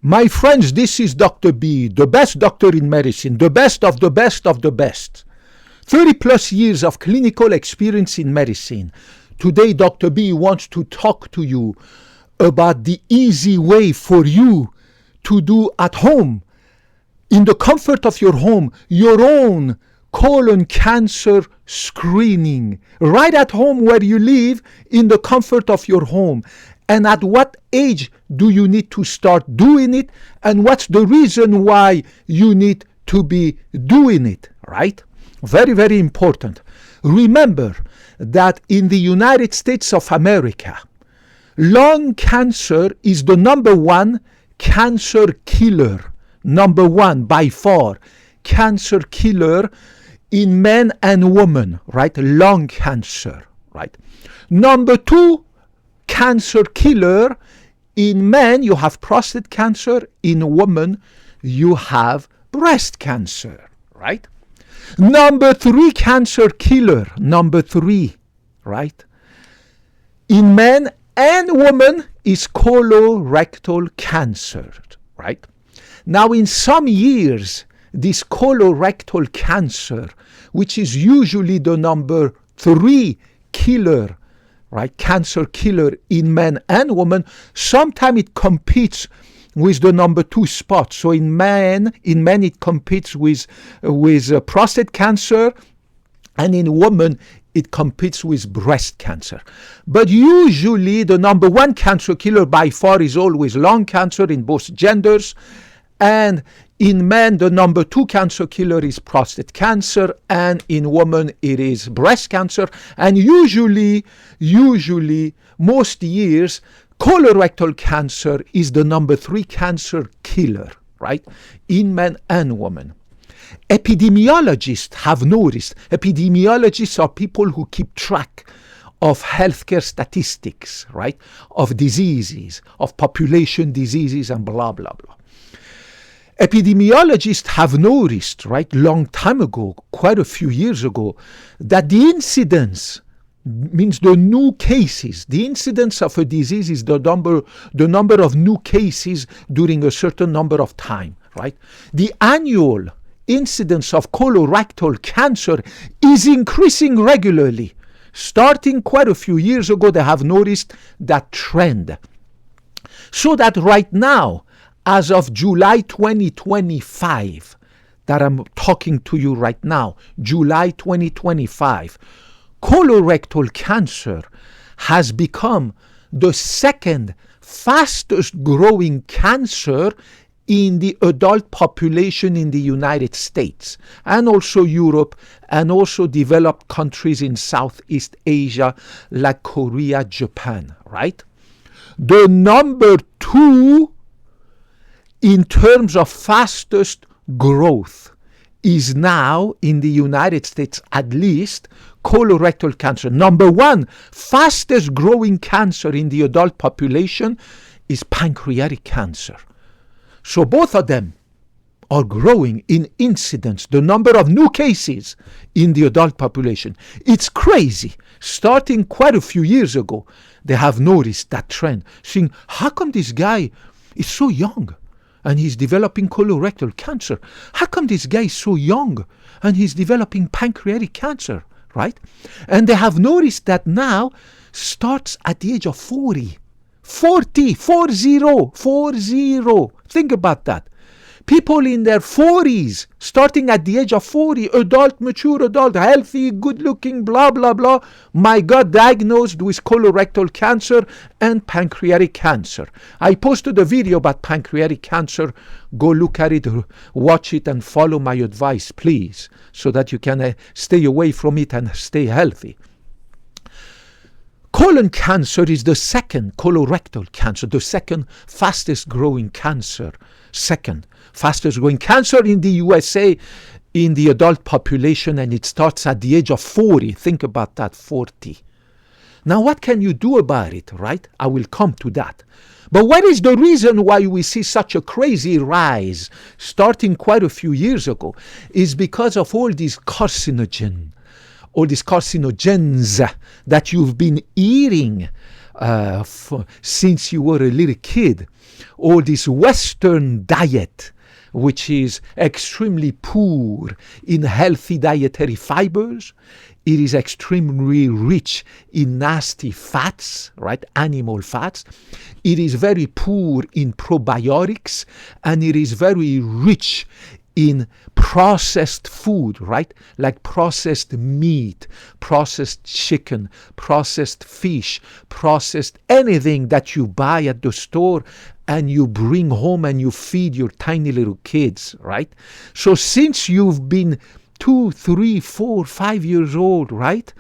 My friends, this is Dr. B, the best doctor in medicine, the best of the best of the best. 30 plus years of clinical experience in medicine. Today, Dr. B wants to talk to you about the easy way for you to do at home, in the comfort of your home, your own colon cancer screening, right at home where you live, in the comfort of your home. And at what age do you need to start doing it? And what's the reason why you need to be doing it, right? Very, very important. Remember that in the United States of America, lung cancer is the number one cancer killer. Number one, by far, cancer killer in men and women, right? Lung cancer, right? Number two, cancer killer in men, you have prostate cancer. In women, you have breast cancer, right? Number three, cancer killer. Number three, right? In men and women is colorectal cancer, right? Now, in some years, this colorectal cancer, which is usually the number three killer, right, cancer killer in men and women, sometimes it competes with the number two spot. So in men it competes with prostate cancer, and in women it competes with breast cancer. But usually the number one cancer killer by far is always lung cancer in both genders. And in men, the number two cancer killer is prostate cancer, and in women, it is breast cancer. And usually, most years, colorectal cancer is the number three cancer killer, right, in men and women. Epidemiologists have noticed, epidemiologists are people who keep track of healthcare statistics, right, of diseases, of population diseases, and blah, blah, blah. Epidemiologists have noticed, right, long time ago, quite a few years ago, that the incidence, means the new cases, the incidence of a disease is the number of new cases during a certain number of time, right? The annual incidence of colorectal cancer is increasing regularly. Starting quite a few years ago, they have noticed that trend. So that right now, as of July 2025, that I'm talking to you right now, July 2025, colorectal cancer has become the second fastest growing cancer in the adult population in the United States, and also Europe, and also developed countries in Southeast Asia like Korea, Japan, right? The number two in terms of fastest growth is now, in the United States at least, colorectal cancer. Number one, fastest growing cancer in the adult population is pancreatic cancer. So both of them are growing in incidence, the number of new cases in the adult population. It's crazy. Starting quite a few years ago, they have noticed that trend, saying, how come this guy is so young and he's developing colorectal cancer? How come this guy is so young and he's developing pancreatic cancer, right? And they have noticed that now starts at the age of 40. 40. Think about that. People in their 40s, starting at the age of 40, adult, mature adult, healthy, good-looking, blah, blah, blah, my God, diagnosed with colorectal cancer and pancreatic cancer. I posted a video about pancreatic cancer. Go look at it, watch it, and follow my advice, please, so that you can stay away from it and stay healthy. Colon cancer is the second, colorectal cancer, the second fastest growing cancer. Second fastest growing cancer in the USA in the adult population, and it starts at the age of 40. Think about that, 40. Now, what can you do about it, right? I will come to that. But what is the reason why we see such a crazy rise starting quite a few years ago? Is because of all these carcinogens that you've been eating since you were a little kid. all this Western diet, which is extremely poor in healthy dietary fibers. It is extremely rich in nasty fats, right? Animal fats. It is very poor in probiotics, and it is very rich in processed food, right? Like processed meat, processed chicken, processed fish, processed anything that you buy at the store and you bring home and you feed your tiny little kids, right? So since you've been 2, 3, 4, 5 years old, right?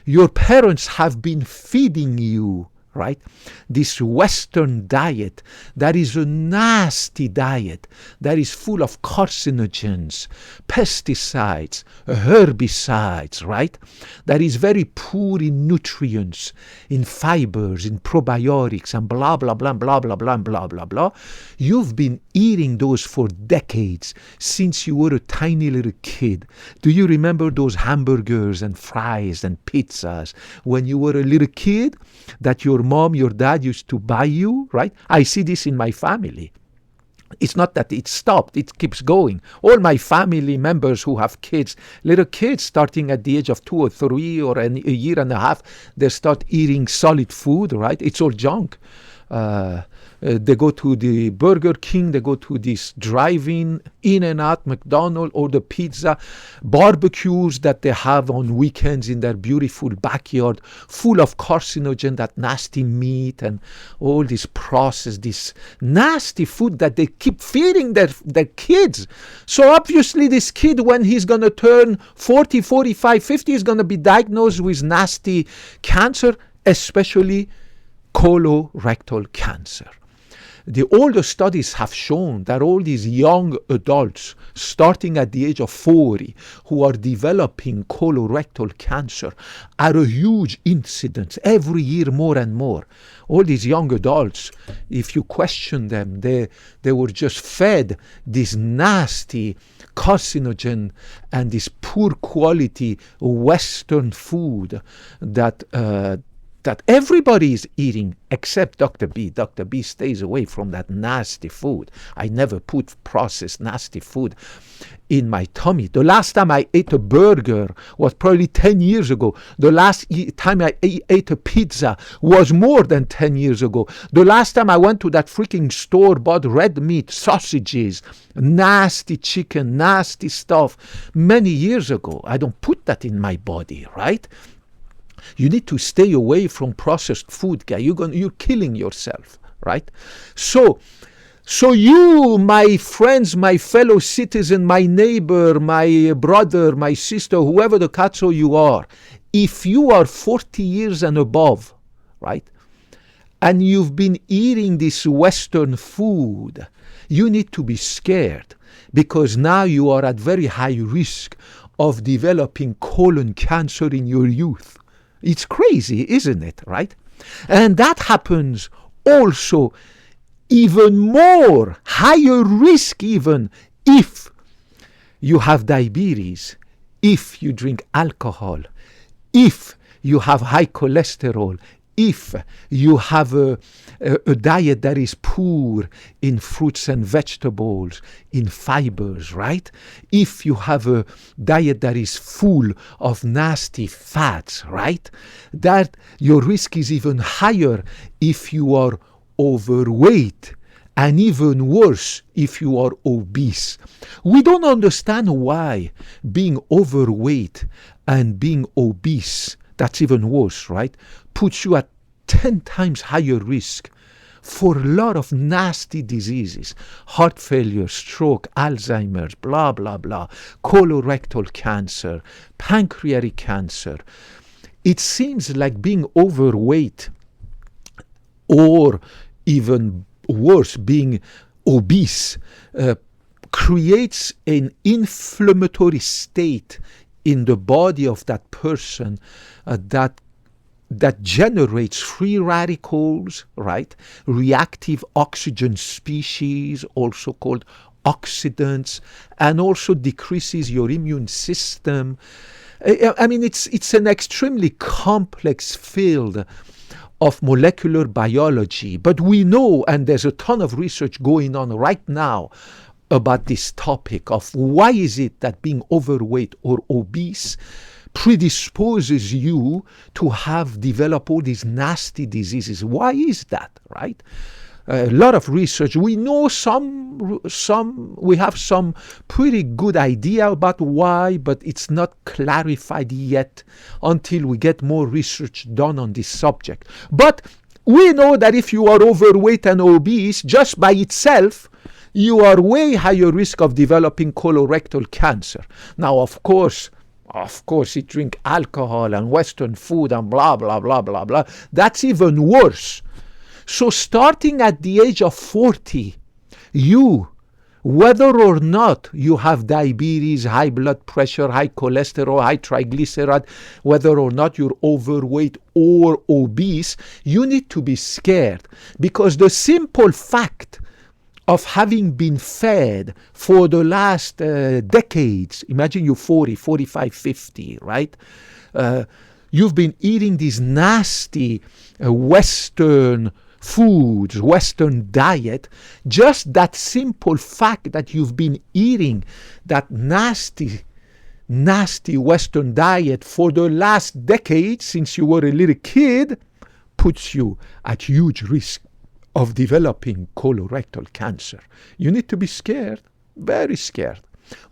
Your parents have been feeding you, right? This Western diet that is a nasty diet that is full of carcinogens, pesticides, herbicides, right? That is very poor in nutrients, in fibers, in probiotics, and blah, blah, blah, blah, blah, blah, blah, blah, blah. You've been eating those for decades since you were a tiny little kid. Do you remember those hamburgers and fries and pizzas when you were a little kid that your mom, your dad used to buy you, right? I see this in my family. It's not that it stopped, it keeps going. All my family members who have kids, little kids starting at the age of 2 or 3 or a year and a half, they start eating solid food, right? It's all junk. They go to the Burger King, they go to this drive-in, In-N-Out, McDonald's, or the pizza, barbecues that they have on weekends in their beautiful backyard, full of carcinogen, that nasty meat and all this processed, this nasty food that they keep feeding their kids. So obviously this kid, when he's going to turn 40, 45, 50, is going to be diagnosed with nasty cancer, especially colorectal cancer. The older studies have shown that all these young adults, starting at the age of 40, who are developing colorectal cancer, are a huge incidence every year, more and more. All these young adults, if you question them, they were just fed this nasty carcinogen and this poor quality Western food that everybody is eating except Dr. B. Dr. B stays away from that nasty food. I never put processed nasty food in my tummy. The last time I ate a burger was probably 10 years ago. The last time I ate a pizza was more than 10 years ago. The last time I went to that freaking store, bought red meat, sausages, nasty chicken, nasty stuff, many years ago. I don't put that in my body, right? You need to stay away from processed food, guy. You're killing yourself, right? So you, my friends, my fellow citizen, my neighbor, my brother, my sister, whoever the katso you are, if you are 40 years and above, right, and you've been eating this Western food, you need to be scared, because now you are at very high risk of developing colon cancer in your youth. It's crazy, isn't it, right? And that happens also even more, higher risk even, if you have diabetes, if you drink alcohol, if you have high cholesterol, if you have a diet that is poor in fruits and vegetables, in fibers, right? If you have a diet that is full of nasty fats, right? That your risk is even higher if you are overweight, and even worse if you are obese. We don't understand why being overweight and being obese, that's even worse, right, puts you at 10 times higher risk for a lot of nasty diseases: heart failure, stroke, Alzheimer's, blah, blah, blah, colorectal cancer, pancreatic cancer. It seems like being overweight, or even worse, being obese, creates an inflammatory state in the body of that person that generates free radicals, right? Reactive oxygen species, also called oxidants, and also decreases your immune system. I mean, it's an extremely complex field of molecular biology. But we know, and there's a ton of research going on right now about this topic of why is it that being overweight or obese predisposes you to have developed all these nasty diseases. Why is that, right? A lot of research. We know we have some pretty good idea about why, but it's not clarified yet until we get more research done on this subject. But we know that if you are overweight and obese, just by itself, you are way higher risk of developing colorectal cancer. Now, of course, you drink alcohol and Western food and blah, blah, blah, blah, blah. That's even worse. So starting at the age of 40, whether or not you have diabetes, high blood pressure, high cholesterol, high triglyceride, whether or not you're overweight or obese, you need to be scared, because the simple fact of having been fed for the last decades, imagine you're 40, 45, 50, right? You've been eating these nasty Western foods, Western diet, just that simple fact that you've been eating that nasty Western diet for the last decade since you were a little kid puts you at huge risk of developing colorectal cancer. You need to be scared, very scared.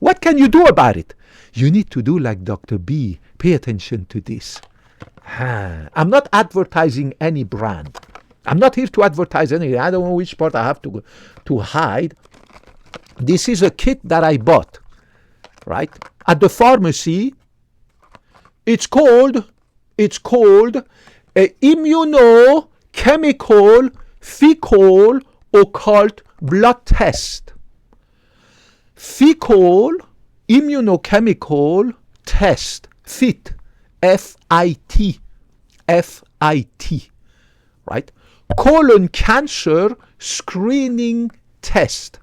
What can you do about it? You need to do like Dr. B. Pay attention to this. I'm not advertising any brand. I'm not here to advertise anything. I don't know which part I have to hide. This is a kit that I bought, right? At the pharmacy. It's called a immunochemical fecal occult blood test. Fecal immunochemical test. FIT. F-I-T. F-I-T. Right? Colon cancer screening test.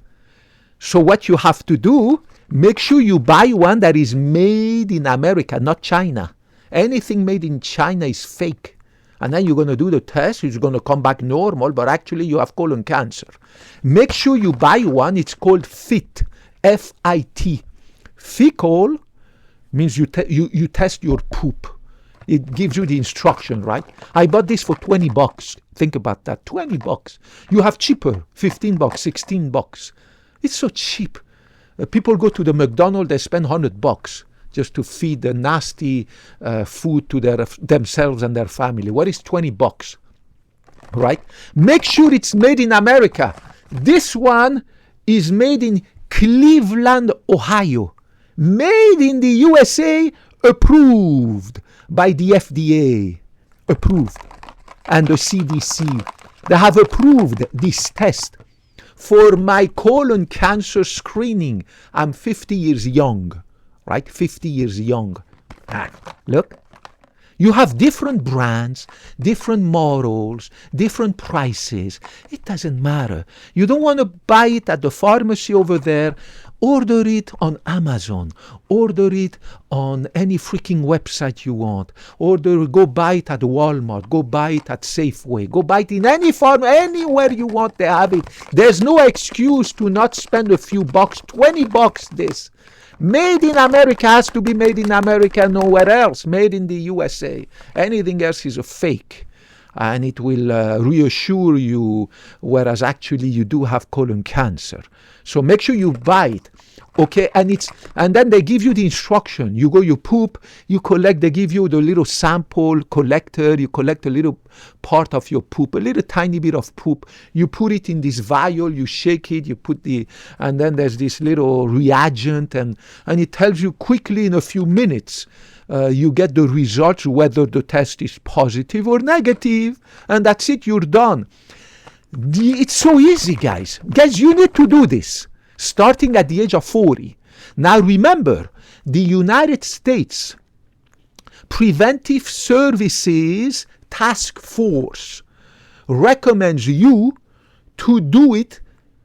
So what you have to do, make sure you buy one that is made in America, not China. Anything made in China is fake. And then you're going to do the test, it's going to come back normal, but actually you have colon cancer. Make sure you buy one, it's called FIT. F-I-T. Fecal means you test your poop. It gives you the instruction, right? I bought this for $20. Think about that, $20. You have cheaper, $15, $16. It's so cheap. People go to the McDonald's, they spend $100 just to feed the nasty food to themselves and their family. What is $20, right? Make sure it's made in America. This one is made in Cleveland, Ohio. Made in the USA, approved by the FDA, approved, and the CDC. They have approved this test for my colon cancer screening. I'm 50 years young, right? 50 years young. Look, you have different brands, different models, different prices. It doesn't matter. You don't want to buy it at the pharmacy over there. Order it on Amazon. Order it on any freaking website you want. Go buy it at Walmart. Go buy it at Safeway. Go buy it in any farm, anywhere you want, they have it. There's no excuse to not spend a few bucks, $20 this. Made in America has to be made in America, nowhere else. Made in the USA. Anything else is a fake. And it will reassure you, whereas actually you do have colon cancer. So make sure you buy it, okay? And then they give you the instruction. You go, you poop, you collect. They give you the little sample collector. You collect a little part of your poop, a little tiny bit of poop. You put it in this vial. You shake it. And then there's this little reagent, and it tells you quickly in a few minutes. You get the results, whether the test is positive or negative, and that's it, you're done. It's so easy, guys. Guys, you need to do this, starting at the age of 40. Now remember, the United States Preventive Services Task Force recommends you to do it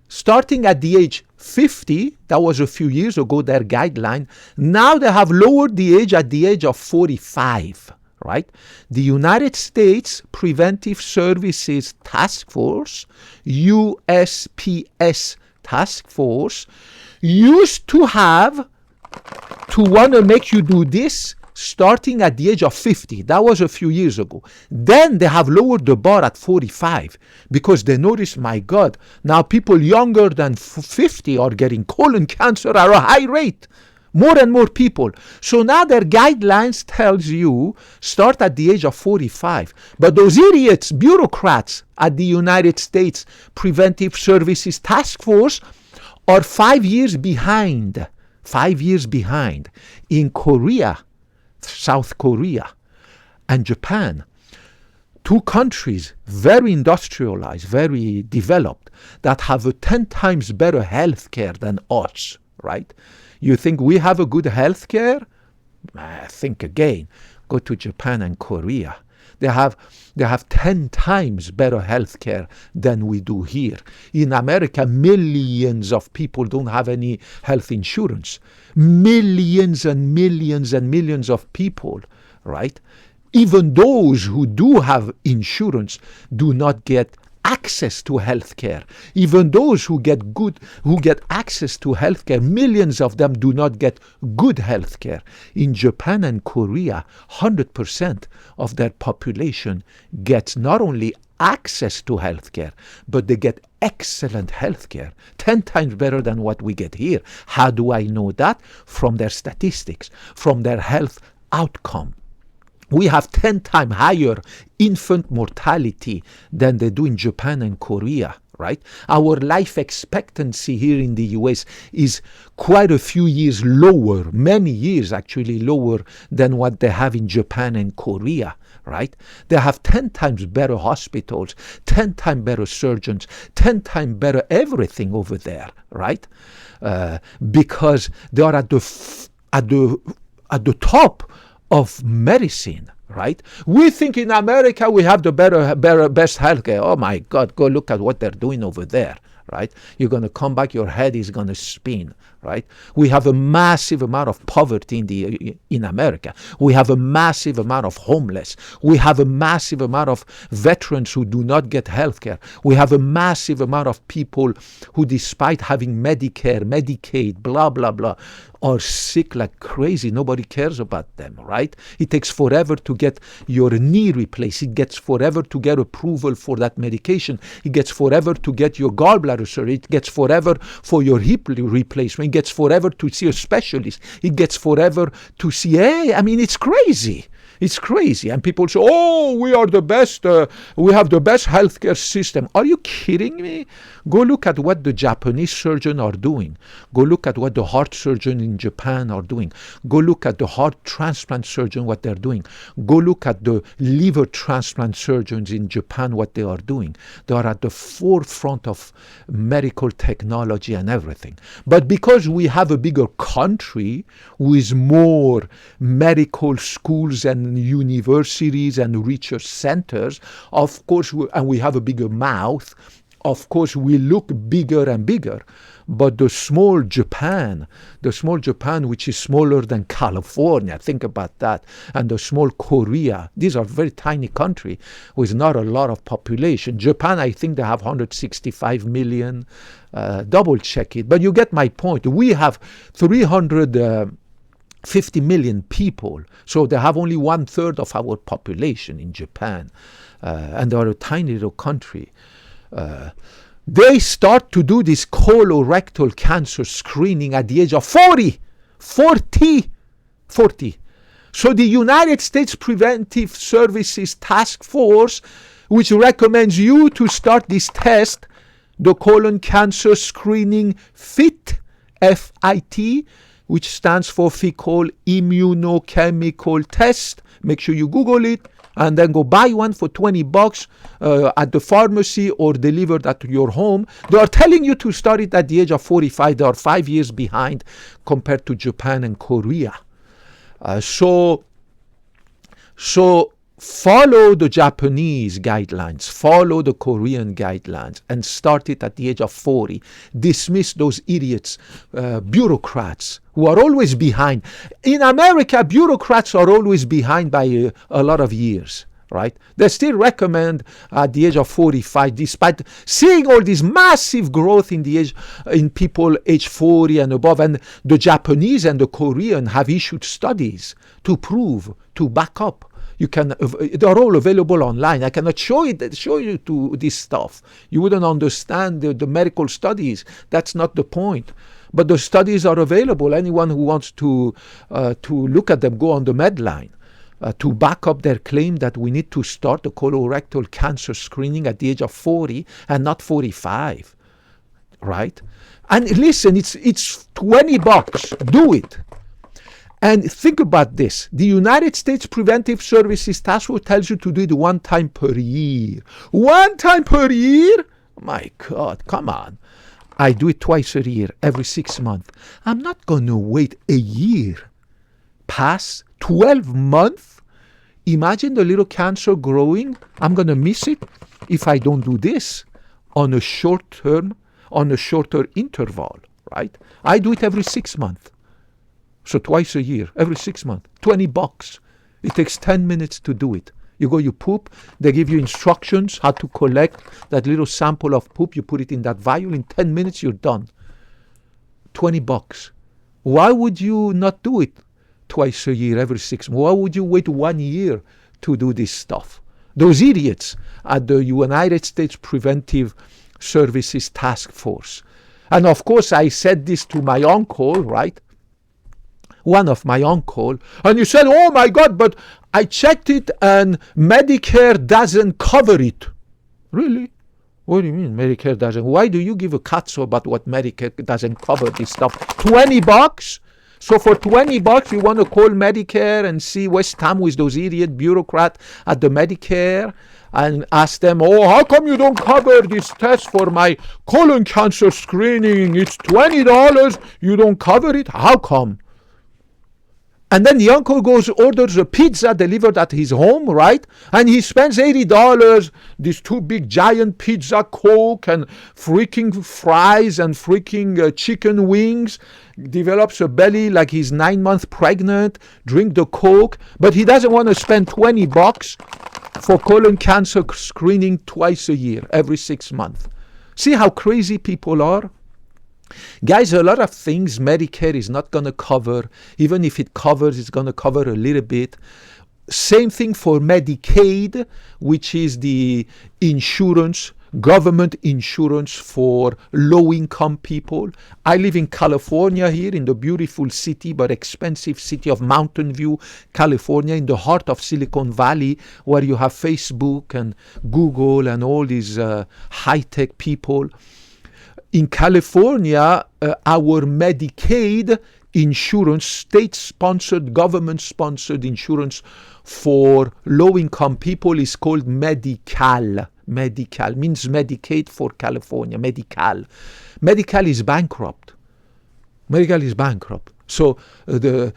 starting at the age 50. That was a few years ago, their guideline. Now they have lowered the age at the age of 45, right? The United States Preventive Services Task Force, USPS Task Force, used to want to make you do this starting at the age of 50. That was a few years ago. Then they have lowered the bar at 45 because they noticed, my God, now people younger than 50 are getting colon cancer at a high rate. More and more people. So now their guidelines tells you start at the age of 45. But those idiots, bureaucrats at the United States Preventive Services Task Force are 5 years behind. 5 years behind. In Korea, South Korea, and Japan, two countries, very industrialized, very developed, that have a 10 times better healthcare than us, right? You think we have a good healthcare? Think again. Go to Japan and Korea. They have 10 times better healthcare than we do here. In America, millions of people don't have any health insurance. Millions and millions and millions of people, right? Even those who do have insurance do not get access to healthcare. Even those who get access to healthcare, millions of them do not get good healthcare. In Japan and Korea, 100% of their population gets not only access to healthcare, but they get excellent healthcare, 10 times better than what we get here. How do I know that? From their statistics, from their health outcome. We have 10 times higher infant mortality than they do in Japan and Korea, right? Our life expectancy here in the US is quite a few years lower, many years actually lower than what they have in Japan and Korea, right? They have 10 times better hospitals, 10 times better surgeons, 10 times better everything over there, right? Because they are at the top of medicine, right? We think in America we have the best healthcare. Oh my God, go look at what they're doing over there, right? You're going to come back, your head is going to spin, right? We have a massive amount of poverty in America. We have a massive amount of homeless. We have a massive amount of veterans who do not get health care. We have a massive amount of people who, despite having Medicare, Medicaid, blah, blah, blah, are sick like crazy. Nobody cares about them, right? It takes forever to get your knee replaced. It gets forever to get approval for that medication. It gets forever to get your gallbladder surgery. It gets forever for your hip replacement. It gets forever to see a specialist. It gets forever to see, hey, I mean, it's crazy. It's crazy. And people say, oh, we are the best. We have the best healthcare system. Are you kidding me? Go look at what the Japanese surgeons are doing. Go look at what the heart surgeons in Japan are doing. Go look at the heart transplant surgeon, what they're doing. Go look at the liver transplant surgeons in Japan, what they are doing. They are at the forefront of medical technology and everything. But because we have a bigger country with more medical schools and universities and research centers, of course, and we have a bigger mouth, of course, we look bigger and bigger. But the small Japan, which is smaller than California, think about that, and the small Korea, these are very tiny country with not a lot of population. Japan, I think they have 165 million, double check it. But you get my point. We have 350 million people, so they have only 1/3 of our population in Japan, and they are a tiny little country. They start to do this colorectal cancer screening at the age of 40. So the United States Preventive Services Task Force, which recommends you to start this test, the colon cancer screening FIT, F-I-T, which stands for fecal immunochemical test. Make sure you Google it and then go buy one for $20 at the pharmacy or delivered at your home. They are telling you to start it at the age of 45. They are 5 years behind compared to Japan and Korea. So follow the Japanese guidelines, follow the Korean guidelines, and start it at the age of 40. Dismiss those idiots, bureaucrats, who are always behind. In America, bureaucrats are always behind by a lot of years. Right? They still recommend at the age of 45, despite seeing all this massive growth in the age in people age 40 and above. And the Japanese and the Korean have issued studies to prove, to back up. You can, they're all available online. I cannot show you to this stuff. You wouldn't understand the medical studies. That's not the point. But the studies are available. Anyone who wants to look at them, go on the Medline. To back up their claim that we need to start the colorectal cancer screening at the age of 40 and not 45, right? And listen, it's $20. Do it. And think about this. The United States Preventive Services Task Force tells you to do it one time per year. One time per year? My God, come on. I do it twice a year, every 6 months. I'm not going to wait a year past 12 months. Imagine the little cancer growing. I'm going to miss it if I don't do this on a shorter interval, right? I do it every 6 months. So twice a year, every 6 months, $20. It takes 10 minutes to do it. You go, you poop. They give you instructions how to collect that little sample of poop. You put it in that vial. In 10 minutes, you're done. $20. Why would you not do it twice a year, every 6 months? Why would you wait 1 year to do this stuff? Those idiots at the United States Preventive Services Task Force. And of course, I said this to my uncle, right? One of my uncle. And he said, oh my God, but I checked it and Medicare doesn't cover it. Really? What do you mean Medicare doesn't? Why do you give a cutso about what Medicare doesn't cover this stuff? $20? So for $20, you want to call Medicare and see West Ham with those idiot bureaucrats at the Medicare and ask them, oh, how come you don't cover this test for my colon cancer screening? It's $20. You don't cover it? How come? And then the uncle goes, orders a pizza delivered at his home, right? And he spends $80, this 2 big giant pizza, Coke, and freaking fries and freaking chicken wings. Develops a belly like he's 9 months pregnant, drink the Coke. But he doesn't want to spend $20 for colon cancer screening twice a year, every 6 months. See how crazy people are? Guys, a lot of things Medicare is not going to cover. Even if it covers, it's going to cover a little bit. Same thing for Medicaid, which is the insurance, government insurance for low-income people. I live in California here, in the beautiful city but expensive city of Mountain View, California, in the heart of Silicon Valley, where you have Facebook and Google and all these high-tech people. In California, our Medicaid insurance, state-sponsored, government-sponsored insurance for low-income people is called Medi-Cal. Medi-Cal means Medicaid for California. Medi-Cal. Medi-Cal is bankrupt. Medi-Cal is bankrupt. So the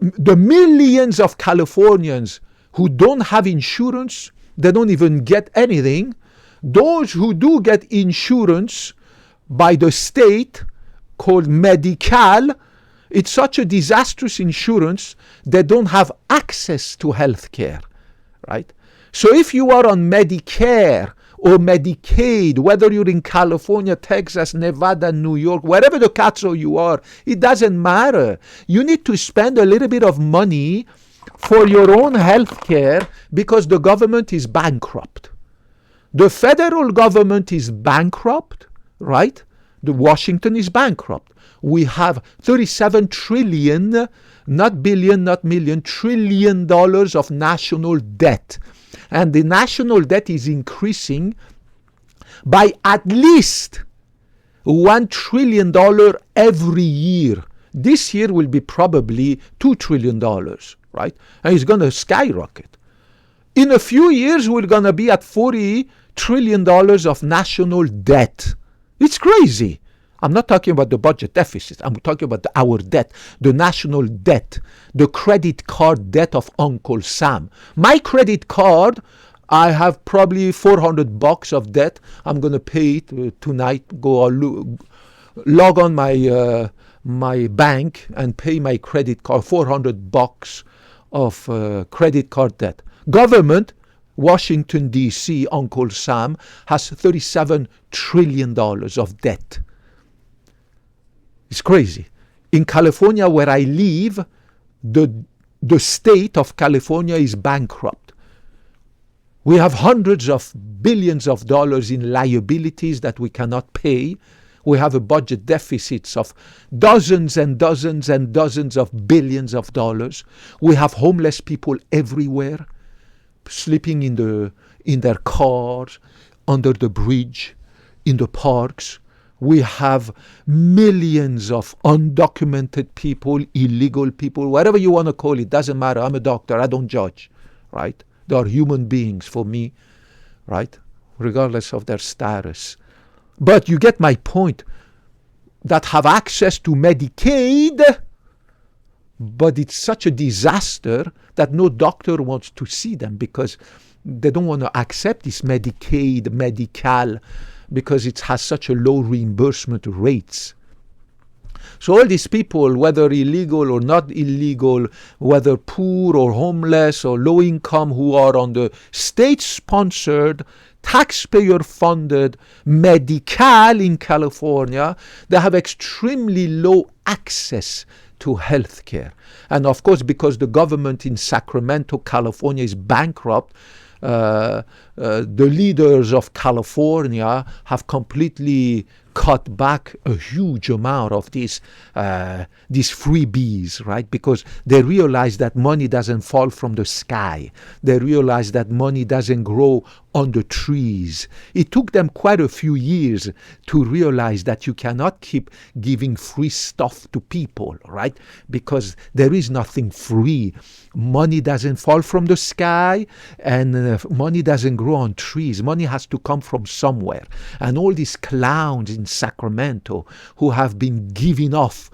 millions of Californians who don't have insurance, they don't even get anything. Those who do get insurance by the state called Medi-Cal, it's such a disastrous insurance, they don't have access to health care, right? So if you are on Medicare or Medicaid, whether you're in California, Texas, Nevada, New York, wherever the cazzo you are, it doesn't matter. You need to spend a little bit of money for your own health care because the government is bankrupt. The federal government is bankrupt, right? The Washington is bankrupt. We have 37 trillion, not billion, not million, trillion dollars of national debt. And the national debt is increasing by at least $1 trillion every year. This year will be probably $2 trillion, right? And it's going to skyrocket. In a few years, we're going to be at $40 trillion of national debt. It's crazy. I'm not talking about the budget deficit. I'm talking about our debt, the national debt, the credit card debt of Uncle Sam. My credit card, I have probably $400 of debt. I'm going to pay it tonight. Log on my bank and pay my credit card, $400 of credit card debt. Government, Washington, D.C., Uncle Sam, has $37 trillion of debt. It's crazy. In California, where I live, the state of California is bankrupt. We have hundreds of billions of dollars in liabilities that we cannot pay. We have a budget deficits of dozens and dozens and dozens of billions of dollars. We have homeless people everywhere, sleeping in their cars, under the bridge, in the parks. We have millions of undocumented people, illegal people, whatever you want to call it, doesn't matter. I'm a doctor, I don't judge, right? They are human beings for me, right? Regardless of their status. But you get my point, that have access to Medicaid, but it's such a disaster that no doctor wants to see them because they don't want to accept this Medicaid, Medi-Cal, because it has such a low reimbursement rates. So all these people, whether illegal or not illegal, whether poor or homeless or low income, who are on the state-sponsored, taxpayer-funded Medi-Cal in California, they have extremely low access to health care. And of course, because the government in Sacramento, California is bankrupt, the leaders of California have completely cut back a huge amount of these freebies, right? Because they realize that money doesn't fall from the sky. They realize that money doesn't grow on the trees. It took them quite a few years to realize that you cannot keep giving free stuff to people, right? Because there is nothing free. Money doesn't fall from the sky, and money doesn't grow on trees. Money has to come from somewhere. And all these clowns in Sacramento who have been giving off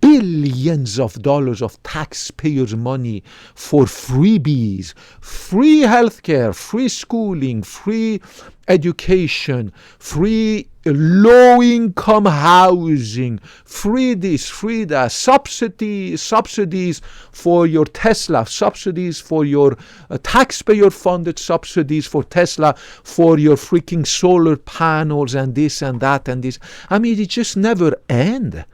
billions of dollars of taxpayers' money for freebies, free healthcare, free schooling, free education, free low-income housing, free this, free that, subsidies for your Tesla, subsidies for your taxpayer-funded subsidies for Tesla, for your freaking solar panels and this and that and this. I mean, it just never ends.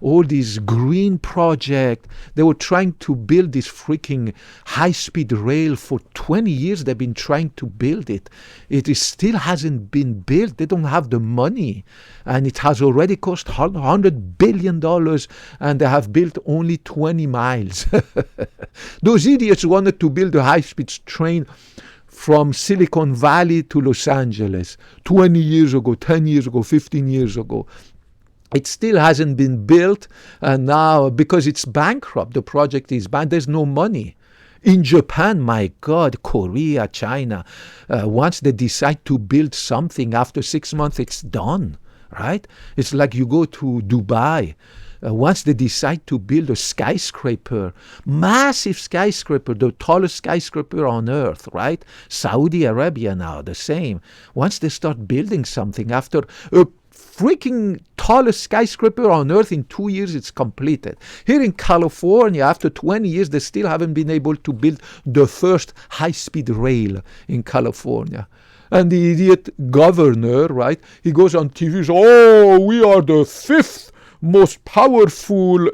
All these green project, they were trying to build this freaking high-speed rail for 20 years. They've been trying to build it. It still hasn't been built. They don't have the money, and it has already cost $100 billion, and they have built only 20 miles. Those idiots wanted to build a high-speed train from Silicon Valley to Los Angeles 20 years ago, 10 years ago, 15 years ago. It still hasn't been built, and now, because it's bankrupt, the project is bankrupt, there's no money. In Japan, my God, Korea, China, once they decide to build something, after 6 months, it's done, right? It's like you go to Dubai. Once they decide to build a skyscraper, massive skyscraper, the tallest skyscraper on earth, right? Saudi Arabia now, the same. Once they start building something, after a freaking tallest skyscraper on earth, in 2 years it's completed. Here in California, after 20 years, they still haven't been able to build the first high-speed rail in California. And the idiot governor, right, he goes on TV and says, oh, we are the fifth most powerful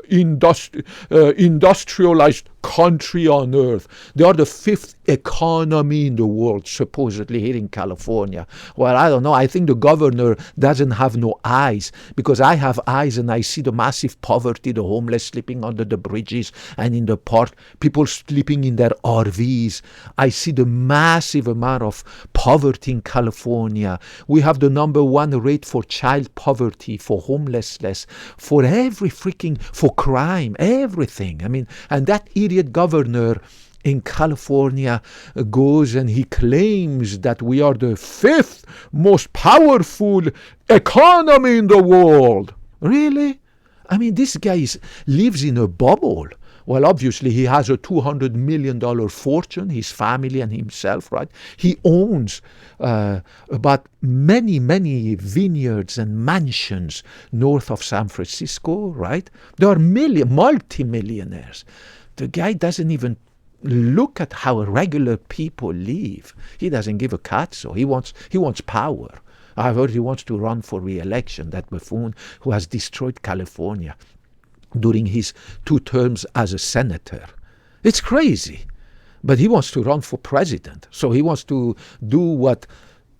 industrialized country on earth. They are the fifth economy in the world, supposedly, here in California. Well, I don't know. I think the governor doesn't have no eyes, because I have eyes and I see the massive poverty, the homeless sleeping under the bridges and in the park, people sleeping in their RVs. I see the massive amount of poverty in California. We have the #1 rate for child poverty, for homelessness, for crime, everything. I mean, and that idiot governor in California goes and he claims that we are the 5th most powerful economy in the world. Really? I mean, this guy lives in a bubble. Well, obviously, he has a $200 million fortune, his family and himself, right? He owns about many vineyards and mansions north of San Francisco, right? There are multi-millionaires. The guy doesn't even look at how regular people live. He doesn't give a cat, so he wants power. I heard he wants to run for re-election, that buffoon who has destroyed California during his 2 terms as a senator. It's crazy. But he wants to run for president. So he wants to do what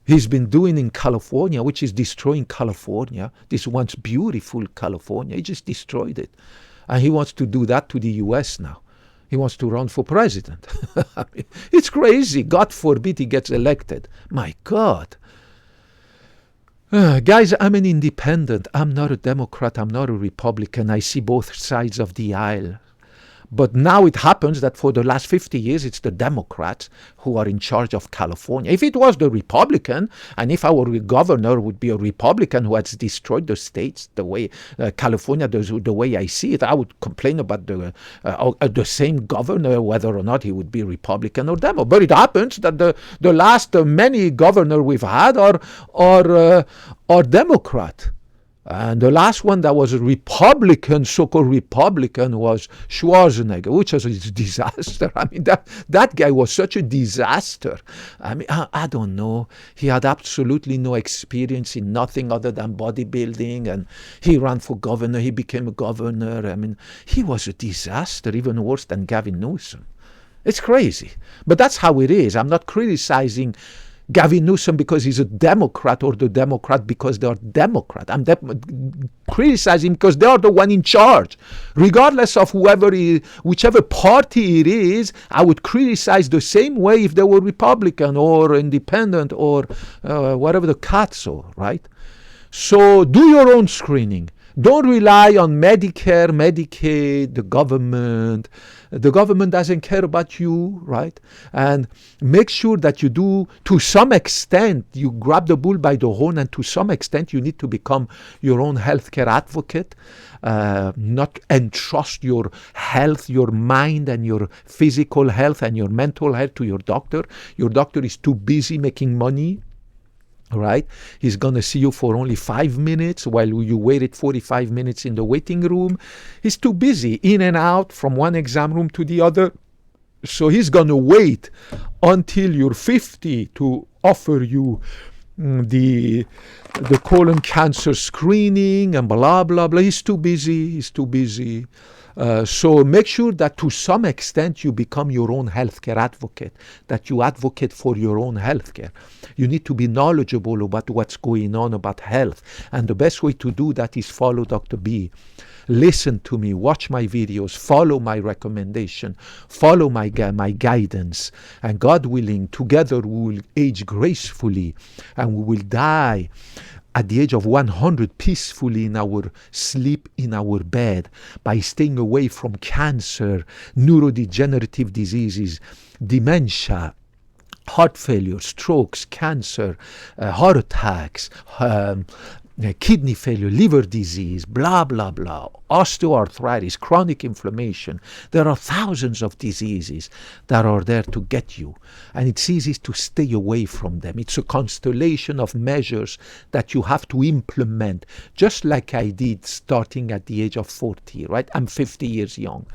he's been doing in California, which is destroying California, this once beautiful California. He just destroyed it. And he wants to do that to the U.S. now. He wants to run for president. I mean, it's crazy. God forbid he gets elected. My God. Guys, I'm an independent. I'm not a Democrat. I'm not a Republican. I see both sides of the aisle. But now it happens that for the last 50 years, it's the Democrats who are in charge of California. If it was the Republican, and if our governor would be a Republican who has destroyed the states the way California does, the way I see it, I would complain about the same governor, whether or not he would be Republican or Democrat. But it happens that the last many governors we've had are Democrat. And the last one that was a Republican, so-called Republican, was Schwarzenegger, which was a disaster. I mean, that guy was such a disaster. I mean, I don't know. He had absolutely no experience in nothing other than bodybuilding, and he ran for governor. He became a governor. I mean, he was a disaster, even worse than Gavin Newsom. It's crazy. But that's how it is. I'm not criticizing Gavin Newsom because he's a Democrat or the Democrat because they're Democrat. I'm criticizing because they are the one in charge. Regardless of whichever party it is, I would criticize the same way if they were Republican or independent or whatever the cat saw, right? So do your own screening. Don't rely on Medicare, Medicaid, the government. The government doesn't care about you, right? And make sure that you do, to some extent, you grab the bull by the horn, and to some extent you need to become your own healthcare advocate, not entrust your health, your mind and your physical health and your mental health to your doctor. Your doctor is too busy making money. Right? He's going to see you for only 5 minutes while you waited 45 minutes in the waiting room. He's too busy, in and out from one exam room to the other. So he's going to wait until you're 50 to offer you the colon cancer screening and blah, blah, blah. He's too busy. So make sure that to some extent you become your own healthcare advocate, that you advocate for your own healthcare. You need to be knowledgeable about what's going on about health. And the best way to do that is follow Dr. B. Listen to me, watch my videos, follow my recommendation, follow my guidance. And God willing, together we will age gracefully and we will die at the age of 100 peacefully in our sleep in our bed by staying away from cancer, neurodegenerative diseases, dementia, heart failure, strokes, cancer, heart attacks, kidney failure, liver disease, blah, blah, blah, osteoarthritis, chronic inflammation. There are thousands of diseases that are there to get you, and it's easy to stay away from them. It's a constellation of measures that you have to implement, just like I did starting at the age of 40, right? I'm 50 years young,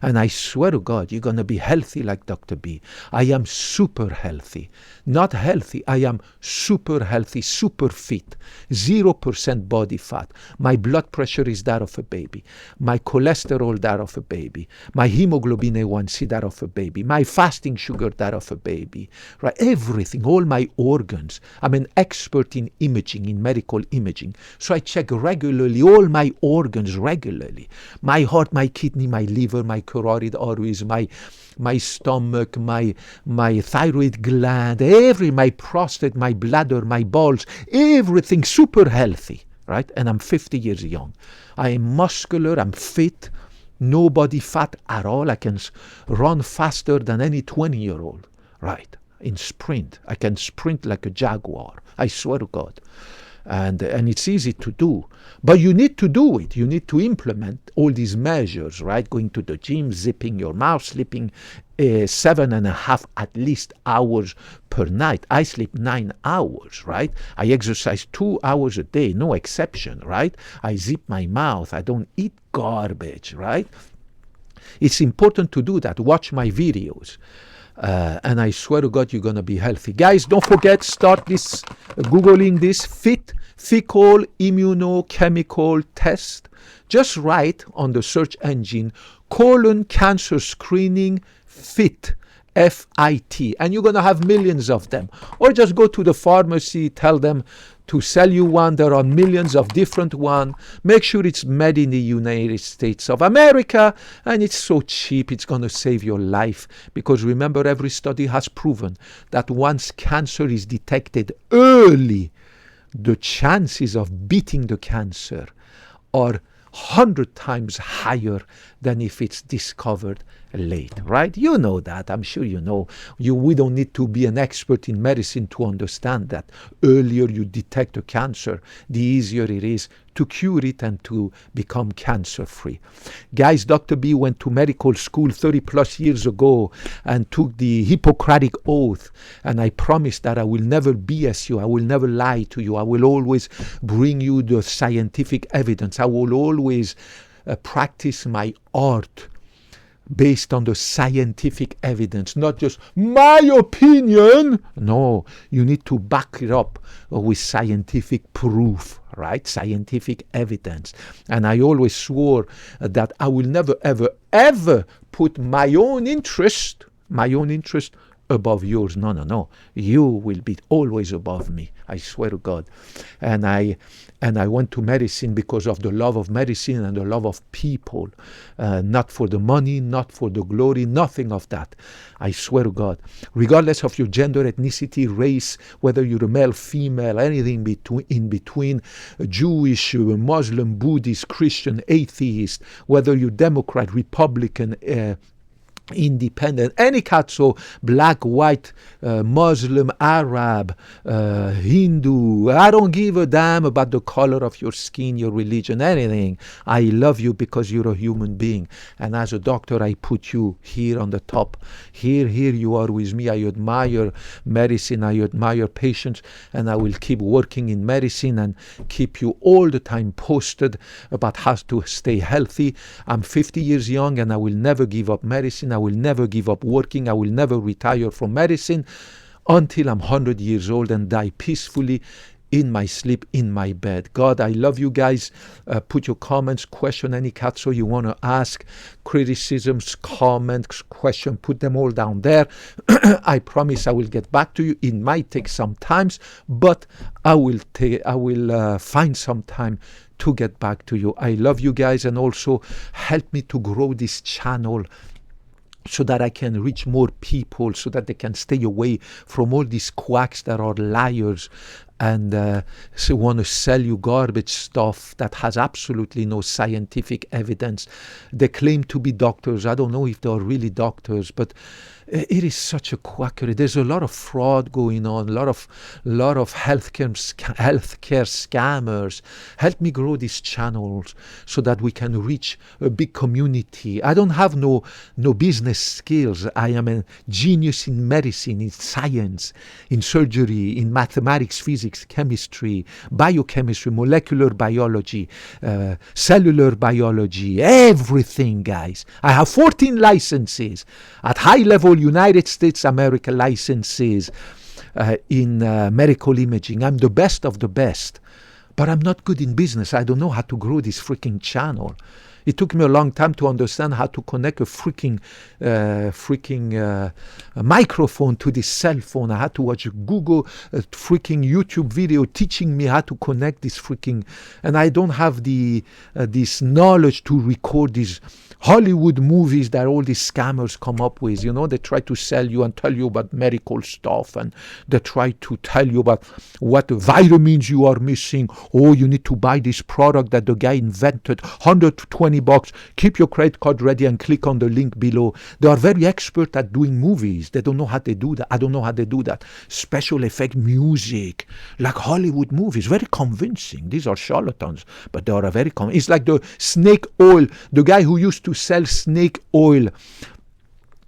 and I swear to God, you're going to be healthy like Dr. B. I am super healthy. Not healthy, I am super healthy, super fit, 0% body fat. My blood pressure is that of a baby. My cholesterol, that of a baby. My hemoglobin A1C, that of a baby. My fasting sugar, that of a baby. Right? Everything, all my organs. I'm an expert in imaging, in medical imaging. So I check regularly all my organs regularly. My heart, my kidney, my liver, my carotid arteries, my stomach, my thyroid gland, my prostate, my bladder, my balls, everything super healthy, right? And I'm 50 years young. I am muscular, I'm fit, No body fat at all. I can run faster than any 20-year-old, right? In sprint. I can sprint like a jaguar. I swear to God. And it's easy to do. But you need to do it. You need to implement all these measures, right? Going to the gym, zipping your mouth, sleeping 7.5 at least hours per night. I sleep 9 hours, right? I exercise 2 hours a day, no exception, right? I zip my mouth. I don't eat garbage, right? It's important to do that. Watch my videos. And I swear to God, you're going to be healthy. Guys, don't forget, start this, Googling this, FIT, fecal immunochemical test. Just write on the search engine, colon cancer screening FIT, FIT, and you're going to have millions of them. Or just go to the pharmacy, tell them to sell you one. There are millions of different ones. Make sure it's made in the United States of America, and it's so cheap, it's going to save your life. Because remember, every study has proven that once cancer is detected early, the chances of beating the cancer are 100 times higher than if it's discovered late, right? You know that. I'm sure you know. We don't need to be an expert in medicine to understand that. Earlier you detect a cancer, the easier it is to cure it and to become cancer-free. Guys, Dr. B went to medical school 30 plus years ago and took the Hippocratic Oath, and I promise that I will never BS you. I will never lie to you. I will always bring you the scientific evidence. I will always practice my art based on the scientific evidence, not just my opinion. No, you need to back it up with scientific proof, right? Scientific evidence. And I always swore that I will never, ever, ever put my own interest above yours. No, no, no. You will be always above me. I swear to God. And I went to medicine because of the love of medicine and the love of people. Not for the money, not for the glory, nothing of that. I swear to God. Regardless of your gender, ethnicity, race, whether you're a male, female, anything in between, Jewish, Muslim, Buddhist, Christian, atheist, whether you're Democrat, Republican, independent, any cat, so black, white, Muslim, Arab, Hindu, I don't give a damn about the color of your skin, your religion, anything. I love you because you're a human being, and as a doctor I put you here on the top. Here you are with me. I admire medicine, I admire patients, and I will keep working in medicine and keep you all the time posted about how to stay healthy. I'm 50 years young and I will never give up medicine. I will never give up working. I will never retire from medicine until I'm 100 years old and die peacefully in my sleep, in my bed. God, I love you guys. Put your comments, question, any so you want to ask, criticisms, comments, question, put them all down there. I promise I will get back to you. It might take some time, but I will find some time to get back to you. I love you guys, and also help me to grow this channel so that I can reach more people, so that they can stay away from all these quacks that are liars and so want to sell you garbage stuff that has absolutely no scientific evidence. They claim to be doctors. I don't know if they are really doctors, but it is such a quackery. There's a lot of fraud going on, a lot of healthcare scammers. Help me grow these channels so that we can reach a big community. I don't have no business skills. I am a genius in medicine, in science, in surgery, in mathematics, physics, chemistry, biochemistry, molecular biology, cellular biology, everything, guys. I have 14 licenses at high level United States America licenses in medical imaging. I'm the best of the best, but I'm not good in business. I don't know how to grow this freaking channel. It took me a long time to understand how to connect a freaking microphone to this cell phone. I had to watch a freaking YouTube video teaching me how to connect this freaking, and I don't have this knowledge to record these Hollywood movies that all these scammers come up with. You know, they try to sell you and tell you about medical stuff, and they try to tell you about what vitamins you are missing. Oh, you need to buy this product that the guy invented, $120 $20. Keep your credit card ready and click on the link below. They are very expert at doing movies. They don't know how they do that. I don't know how they do that. Special effect music, like Hollywood movies, very convincing. These are charlatans, but they are very convincing. It's like the snake oil, the guy who used to sell snake oil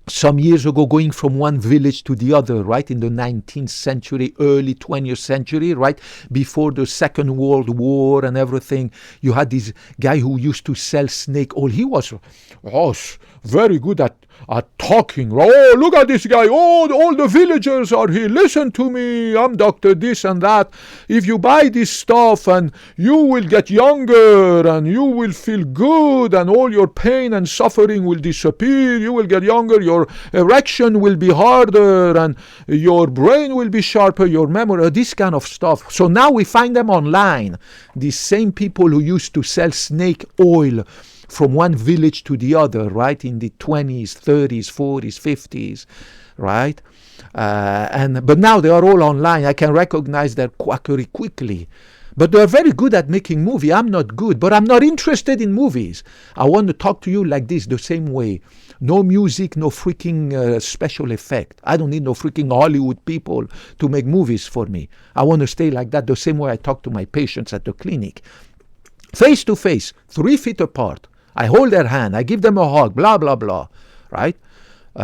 some years ago, going from one village to the other, right, in the 19th century, early 20th century, right, before the Second World War and everything. You had this guy who used to sell snake oil. He was very good at talking. Oh, look at this guy. Oh, all the villagers are here. Listen to me. I'm Dr. This and that. If you buy this stuff, and you will get younger, and you will feel good, and all your pain and suffering will disappear. You will get younger. Your erection will be harder, and your brain will be sharper, your memory, this kind of stuff. So now we find them online. These same people who used to sell snake oil from one village to the other, right, in the 20s, 30s, 40s, 50s, right? But now they are all online. I can recognize their quackery quickly. But they're very good at making movies. I'm not good, but I'm not interested in movies. I want to talk to you like this, the same way. No music, no freaking special effect. I don't need no freaking Hollywood people to make movies for me. I want to stay like that, the same way I talk to my patients at the clinic. Face to face, 3 feet apart. I hold their hand, I give them a hug, blah, blah, blah, right?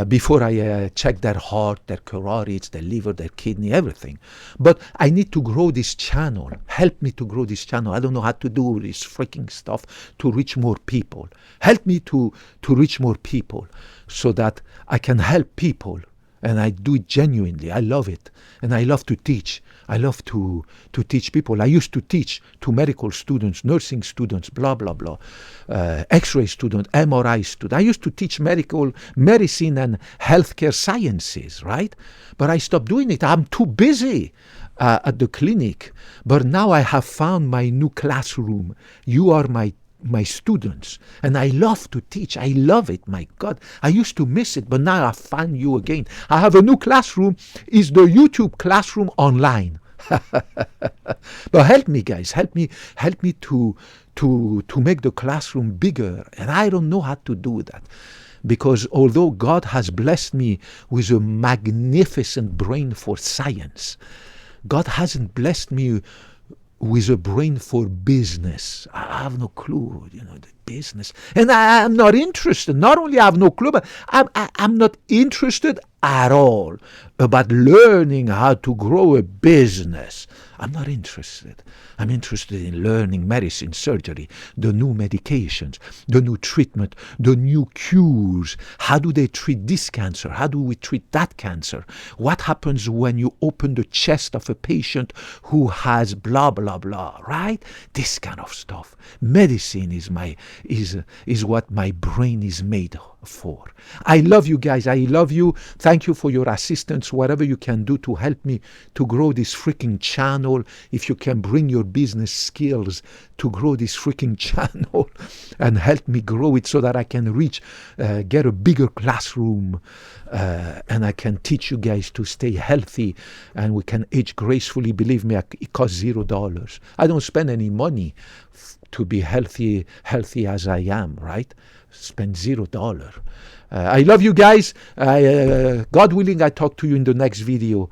Before I check their heart, their carotids, their liver, their kidney, everything. But I need to grow this channel. Help me to grow this channel. I don't know how to do this freaking stuff to reach more people. Help me to reach more people so that I can help people. And I do it genuinely. I love it. And I love to teach. I love to teach people. I used to teach to medical students, nursing students, blah, blah, blah, X-ray students, MRI students. I used to teach medicine and healthcare sciences, right? But I stopped doing it. I'm too busy at the clinic. But now I have found my new classroom. You are my students, and I love to teach. I love it. My God, I used to miss it, but now I find you again. I have a new classroom. Is the YouTube classroom online? But help me, guys. Help me to make the classroom bigger. And I don't know how to do that, because although God has blessed me with a magnificent brain for science, God hasn't blessed me with a brain for business. I have no clue, the business. And I'm not interested. Not only I have no clue, but I'm not interested at all about learning how to grow a business. I'm not interested. I'm interested in learning medicine, surgery, the new medications, the new treatment, the new cures. How do they treat this cancer? How do we treat that cancer? What happens when you open the chest of a patient who has blah, blah, blah, right? This kind of stuff. Medicine is what my brain is made for. I love you guys. I love you. Thank you for your assistance, whatever you can do to help me to grow this freaking channel. If you can bring your business skills to grow this freaking channel and help me grow it so that I can reach, get a bigger classroom, and I can teach you guys to stay healthy, and we can age gracefully. Believe me, it costs $0. I don't spend any money to be healthy as I am, right? Spend $0. I love you guys. God willing, I talk to you in the next video.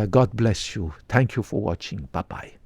God bless you. Thank you for watching. Bye-bye.